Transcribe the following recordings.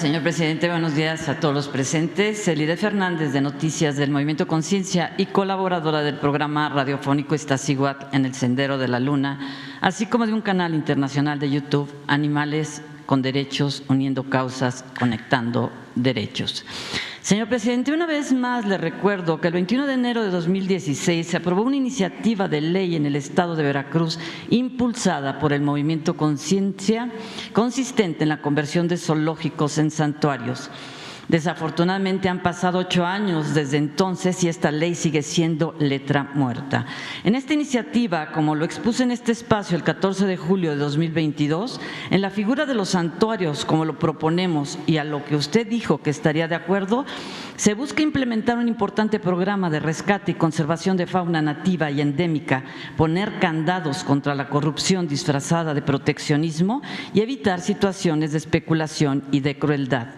señor presidente. Buenos días a todos los presentes. Elide Fernández, de Noticias del Movimiento Conciencia y colaboradora del programa radiofónico Iztaccíhuatl en el Sendero de la Luna, así como de un canal internacional de YouTube, Animales con Derechos, Uniendo Causas, Conectando Derechos. Señor presidente, una vez más le recuerdo que el 21 de enero de 2016 se aprobó una iniciativa de ley en el estado de Veracruz impulsada por el Movimiento Conciencia, consistente en la conversión de zoológicos en santuarios. Desafortunadamente han pasado 8 años desde entonces y esta ley sigue siendo letra muerta. En esta iniciativa, como lo expuse en este espacio el 14 de julio de 2022, en la figura de los santuarios, como lo proponemos y a lo que usted dijo que estaría de acuerdo, se busca implementar un importante programa de rescate y conservación de fauna nativa y endémica, poner candados contra la corrupción disfrazada de proteccionismo y evitar situaciones de especulación y de crueldad.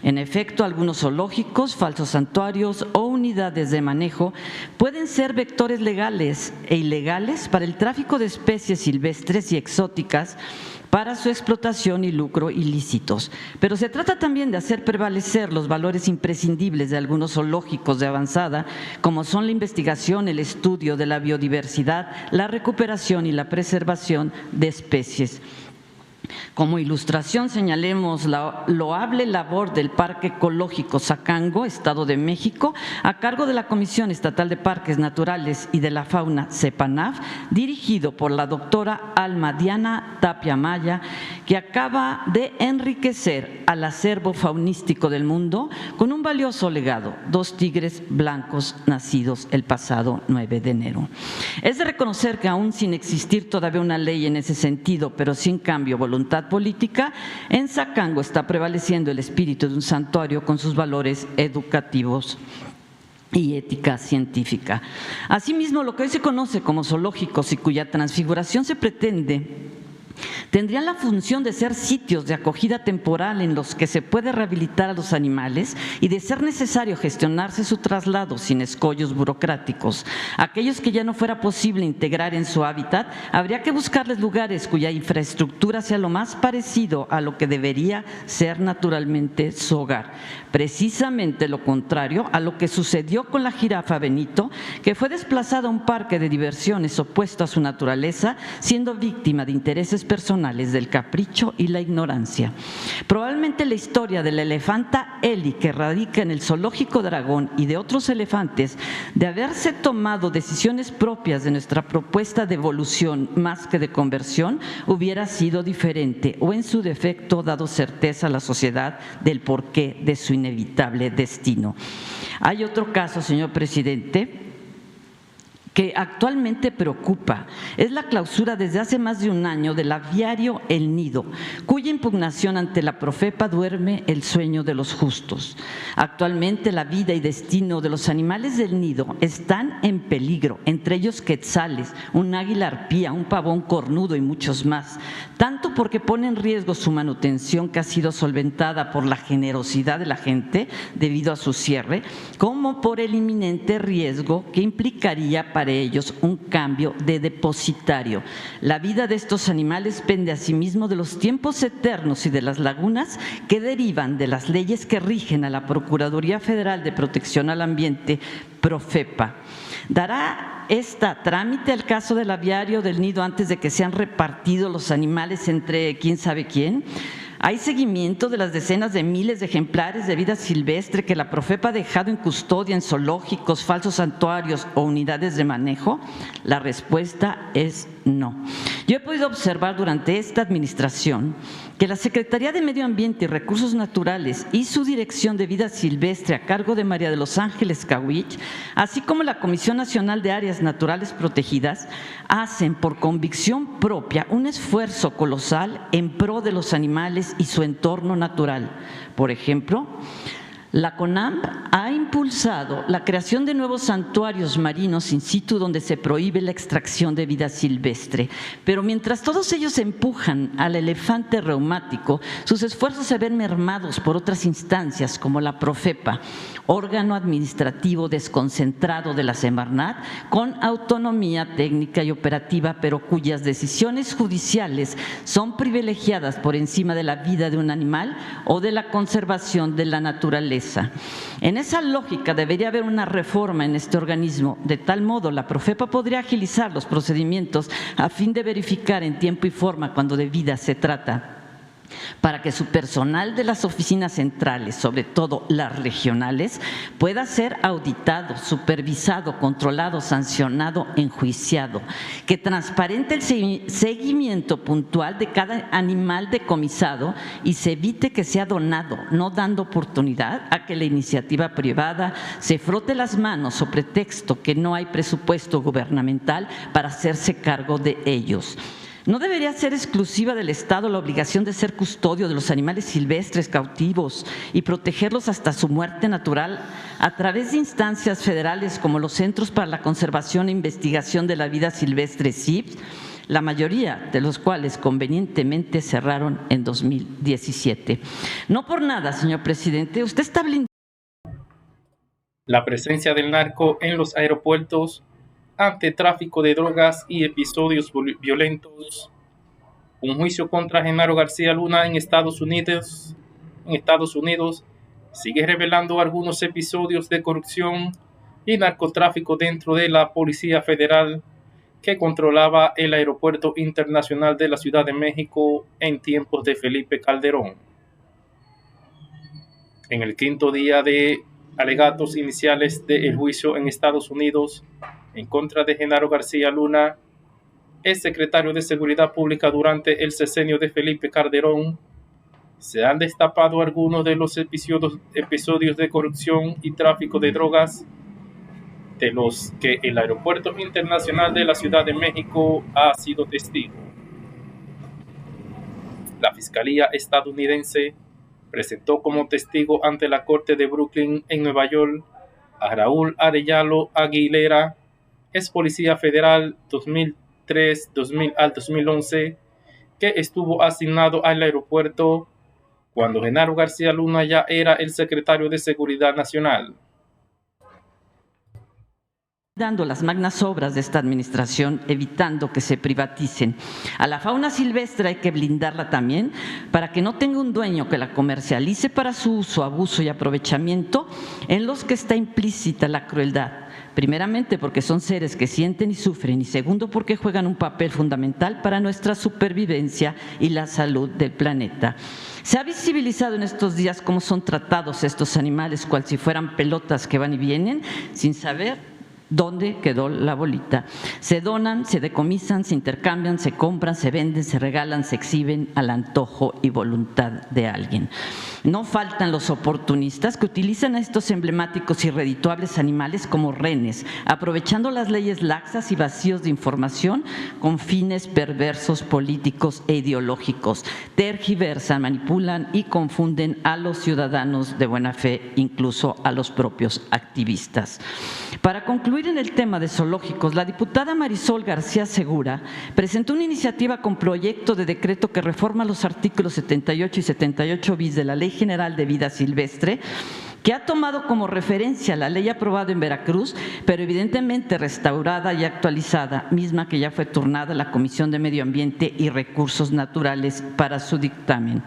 En efecto, algunos zoológicos, falsos santuarios o unidades de manejo pueden ser vectores legales e ilegales para el tráfico de especies silvestres y exóticas, para su explotación y lucro ilícitos. Pero se trata también de hacer prevalecer los valores imprescindibles de algunos zoológicos de avanzada, como son la investigación, el estudio de la biodiversidad, la recuperación y la preservación de especies. Como ilustración señalemos la loable labor del Parque Ecológico Zacango, Estado de México, a cargo de la Comisión Estatal de Parques Naturales y de la Fauna, CEPANAF, dirigido por la doctora Alma Diana Tapia Maya, que acaba de enriquecer al acervo faunístico del mundo con un valioso legado: 2 tigres blancos nacidos el pasado 9 de enero. Es de reconocer que aún sin existir todavía una ley en ese sentido, pero sin cambio voluntad política, en Zacango está prevaleciendo el espíritu de un santuario con sus valores educativos y ética científica. Asimismo, lo que hoy se conoce como zoológicos y cuya transfiguración se pretende tendrían la función de ser sitios de acogida temporal en los que se puede rehabilitar a los animales y, de ser necesario, gestionarse su traslado sin escollos burocráticos. Aquellos que ya no fuera posible integrar en su hábitat, habría que buscarles lugares cuya infraestructura sea lo más parecido a lo que debería ser naturalmente su hogar. Precisamente lo contrario a lo que sucedió con la jirafa Benito, que fue desplazada a un parque de diversiones opuesto a su naturaleza, siendo víctima de intereses personales, del capricho y la ignorancia. Probablemente la historia de la elefanta Eli, que radica en el zoológico Dragón, y de otros elefantes, de haberse tomado decisiones propias de nuestra propuesta de evolución más que de conversión, hubiera sido diferente o, en su defecto, dado certeza a la sociedad del porqué de su inevitable destino. Hay otro caso, señor presidente, que actualmente preocupa. Es la clausura desde hace más de un año del aviario El Nido, cuya impugnación ante la Profepa duerme el sueño de los justos. Actualmente la vida y destino de los animales del nido están en peligro, entre ellos quetzales, un águila arpía, un pavón cornudo y muchos más, tanto porque pone en riesgo su manutención, que ha sido solventada por la generosidad de la gente debido a su cierre, como por el inminente riesgo que implicaría para ellos un cambio de depositario. La vida de estos animales pende asimismo de los tiempos eternos y de las lagunas que derivan de las leyes que rigen a la Procuraduría Federal de Protección al Ambiente, Profepa. ¿Dará esta trámite al caso del aviario del Nido antes de que sean repartidos los animales entre quién sabe quién? ¿Hay seguimiento de las decenas de miles de ejemplares de vida silvestre que la Profepa ha dejado en custodia en zoológicos, falsos santuarios o unidades de manejo? La respuesta es no. Yo he podido observar durante esta administración que la Secretaría de Medio Ambiente y Recursos Naturales y su Dirección de Vida Silvestre, a cargo de María de los Ángeles Cawich, así como la Comisión Nacional de Áreas Naturales Protegidas, hacen por convicción propia un esfuerzo colosal en pro de los animales y su entorno natural. Por ejemplo, La CONAMP ha impulsado la creación de nuevos santuarios marinos in situ donde se prohíbe la extracción de vida silvestre, pero mientras todos ellos empujan al elefante reumático, sus esfuerzos se ven mermados por otras instancias como la Profepa, órgano administrativo desconcentrado de la Semarnat con autonomía técnica y operativa, pero cuyas decisiones judiciales son privilegiadas por encima de la vida de un animal o de la conservación de la naturaleza. En esa lógica debería haber una reforma en este organismo, de tal modo la Profepa podría agilizar los procedimientos a fin de verificar en tiempo y forma cuando de vida se trata, para que su personal de las oficinas centrales, sobre todo las regionales, pueda ser auditado, supervisado, controlado, sancionado, enjuiciado, que transparente el seguimiento puntual de cada animal decomisado y se evite que sea donado, no dando oportunidad a que la iniciativa privada se frote las manos sobre pretexto que no hay presupuesto gubernamental para hacerse cargo de ellos. ¿No debería ser exclusiva del Estado la obligación de ser custodio de los animales silvestres cautivos y protegerlos hasta su muerte natural a través de instancias federales como los Centros para la Conservación e Investigación de la Vida Silvestre CIVS, la mayoría de los cuales convenientemente cerraron en 2017? No por nada, señor presidente, usted está blindando la presencia del narco en los aeropuertos ante tráfico de drogas y episodios violentos. Un juicio contra Genaro García Luna en Estados Unidos sigue revelando algunos episodios de corrupción y narcotráfico dentro de la Policía Federal que controlaba el Aeropuerto Internacional de la Ciudad de México en tiempos de Felipe Calderón. En el quinto día de alegatos iniciales del juicio en Estados Unidos en contra de Genaro García Luna, ex secretario de Seguridad Pública durante el sexenio de Felipe Calderón, se han destapado algunos de los episodios de corrupción y tráfico de drogas de los que el Aeropuerto Internacional de la Ciudad de México ha sido testigo. La Fiscalía estadounidense presentó como testigo ante la Corte de Brooklyn en Nueva York a Raúl Arellano Aguilera, ex policía federal 2003 al 2011, que estuvo asignado al aeropuerto cuando Genaro García Luna ya era el secretario de Seguridad Nacional. Dando las magnas obras de esta administración, evitando que se privaticen. A la fauna silvestre hay que blindarla también para que no tenga un dueño que la comercialice para su uso, abuso y aprovechamiento, en los que está implícita la crueldad. Primeramente porque son seres que sienten y sufren, y segundo porque juegan un papel fundamental para nuestra supervivencia y la salud del planeta. Se ha visibilizado en estos días cómo son tratados estos animales, cual si fueran pelotas que van y vienen, sin saber ¿dónde quedó la bolita? Se donan, se decomisan, se intercambian, se compran, se venden, se regalan, se exhiben al antojo y voluntad de alguien. No faltan los oportunistas que utilizan a estos emblemáticos y redituables animales como rehenes, aprovechando las leyes laxas y vacíos de información con fines perversos políticos e ideológicos. Tergiversan, manipulan y confunden a los ciudadanos de buena fe, incluso a los propios activistas. Para concluir en el tema de zoológicos, la diputada Marisol García Segura presentó una iniciativa con proyecto de decreto que reforma los artículos 78 y 78 bis de la Ley General de Vida Silvestre, que ha tomado como referencia la ley aprobada en Veracruz, pero evidentemente restaurada y actualizada, misma que ya fue turnada a la Comisión de Medio Ambiente y Recursos Naturales para su dictamen.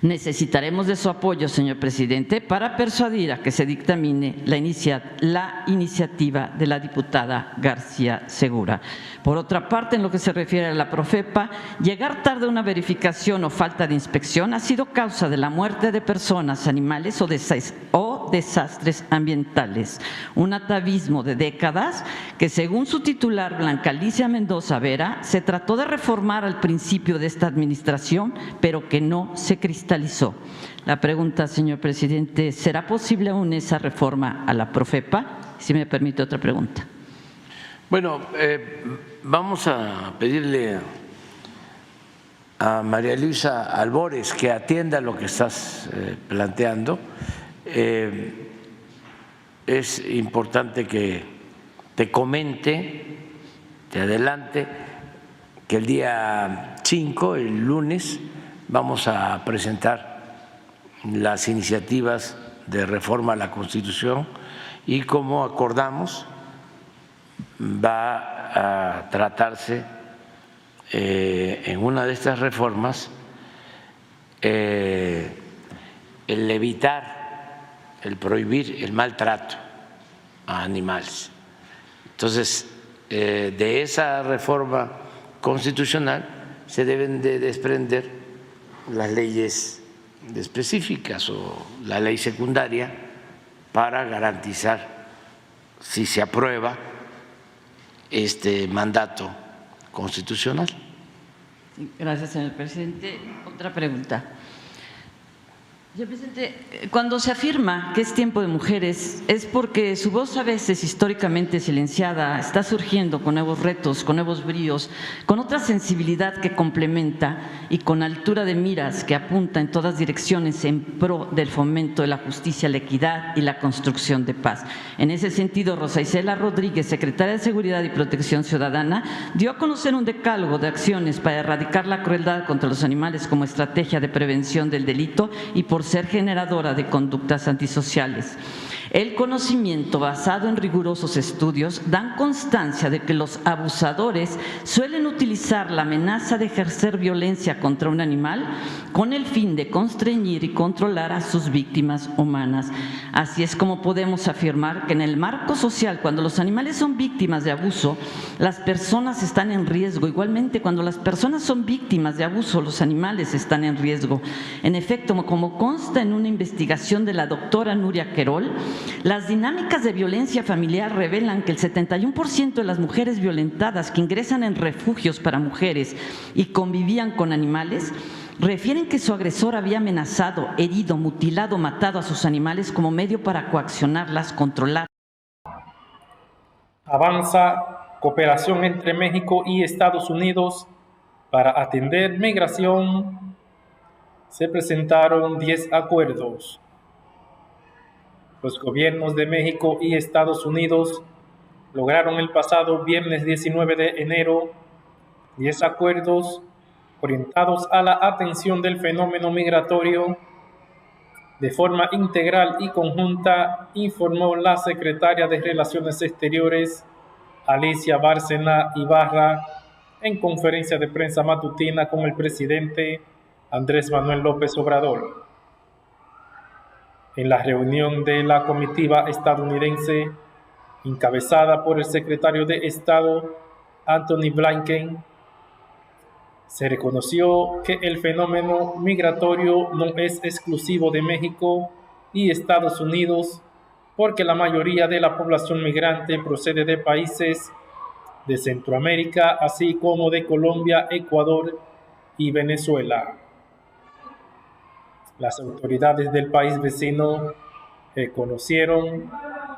Necesitaremos de su apoyo, señor presidente, para persuadir a que se dictamine la iniciativa de la diputada García Segura. Por otra parte, en lo que se refiere a la Profepa, llegar tarde a una verificación o falta de inspección ha sido causa de la muerte de personas, animales o desastres ambientales. Un atavismo de décadas que, según su titular, Blanca Alicia Mendoza Vera, se trató de reformar al principio de esta administración, pero que no se cristalizó. La pregunta, señor presidente, ¿será posible aún esa reforma a la Profepa? Si me permite otra pregunta. Bueno, vamos a pedirle a María Luisa Albores que atienda lo que estás planteando. Es importante que te comente, te adelante, que el día 5, el lunes, vamos a presentar las iniciativas de reforma a la Constitución y, como acordamos, va a tratarse en una de estas reformas el evitar, el prohibir el maltrato a animales. Entonces, de esa reforma constitucional se deben de desprender las leyes específicas o la ley secundaria para garantizar, si se aprueba este mandato constitucional. Gracias, señor presidente. Otra pregunta. Señor presidente, cuando se afirma que es tiempo de mujeres, es porque su voz, a veces históricamente silenciada, está surgiendo con nuevos retos, con nuevos bríos, con otra sensibilidad que complementa y con altura de miras que apunta en todas direcciones en pro del fomento de la justicia, la equidad y la construcción de paz. En ese sentido, Rosa Isela Rodríguez, secretaria de Seguridad y Protección Ciudadana, dio a conocer un decálogo de acciones para erradicar la crueldad contra los animales como estrategia de prevención del delito y por ser generadora de conductas antisociales. El conocimiento basado en rigurosos estudios dan constancia de que los abusadores suelen utilizar la amenaza de ejercer violencia contra un animal con el fin de constreñir y controlar a sus víctimas humanas. Así es como podemos afirmar que en el marco social, cuando los animales son víctimas de abuso, las personas están en riesgo. Igualmente, cuando las personas son víctimas de abuso, los animales están en riesgo. En efecto, como consta en una investigación de la doctora Nuria Querol, las dinámicas de violencia familiar revelan que el 71% de las mujeres violentadas que ingresan en refugios para mujeres y convivían con animales refieren que su agresor había amenazado, herido, mutilado, matado a sus animales como medio para coaccionarlas, controlar. Avanza cooperación entre México y Estados Unidos para atender migración. Se presentaron 10 acuerdos. Los gobiernos de México y Estados Unidos lograron el pasado viernes 19 de enero 10 acuerdos orientados a la atención del fenómeno migratorio de forma integral y conjunta, informó la secretaria de Relaciones Exteriores, Alicia Bárcena Ibarra, en conferencia de prensa matutina con el presidente Andrés Manuel López Obrador. En la reunión de la comitiva estadounidense, encabezada por el secretario de Estado, Antony Blinken, se reconoció que el fenómeno migratorio no es exclusivo de México y Estados Unidos, porque la mayoría de la población migrante procede de países de Centroamérica, así como de Colombia, Ecuador y Venezuela. Las autoridades del país vecino reconocieron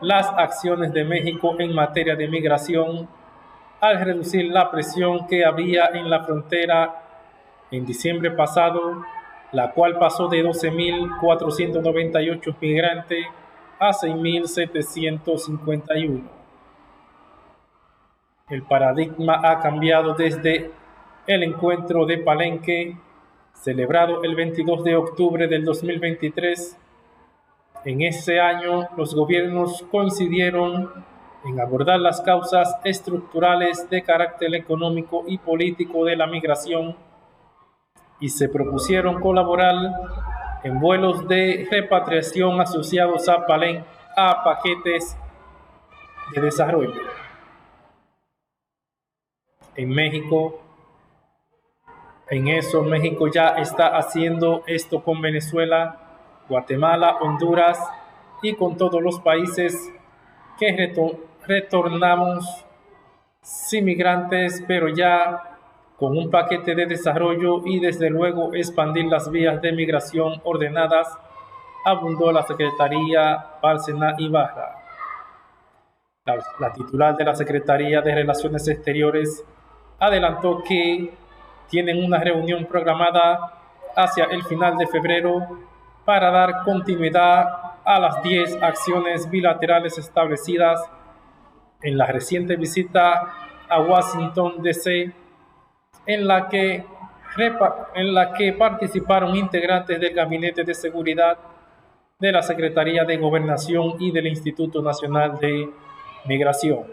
las acciones de México en materia de migración al reducir la presión que había en la frontera en diciembre pasado, la cual pasó de 12.498 migrantes a 6.751. El paradigma ha cambiado desde el encuentro de Palenque, celebrado el 22 de octubre del 2023. En ese año, los gobiernos coincidieron en abordar las causas estructurales de carácter económico y político de la migración y se propusieron colaborar en vuelos de repatriación asociados a paquetes de desarrollo. En México, México ya está haciendo esto con Venezuela, Guatemala, Honduras y con todos los países que retornamos sin migrantes, pero ya con un paquete de desarrollo y desde luego expandir las vías de migración ordenadas, abundó la Secretaría Bárcena Ibarra. La titular de la Secretaría de Relaciones Exteriores adelantó que tienen una reunión programada hacia el final de febrero para dar continuidad a las 10 acciones bilaterales establecidas en la reciente visita a Washington, D.C., en la que participaron integrantes del Gabinete de Seguridad, de la Secretaría de Gobernación y del Instituto Nacional de Migración.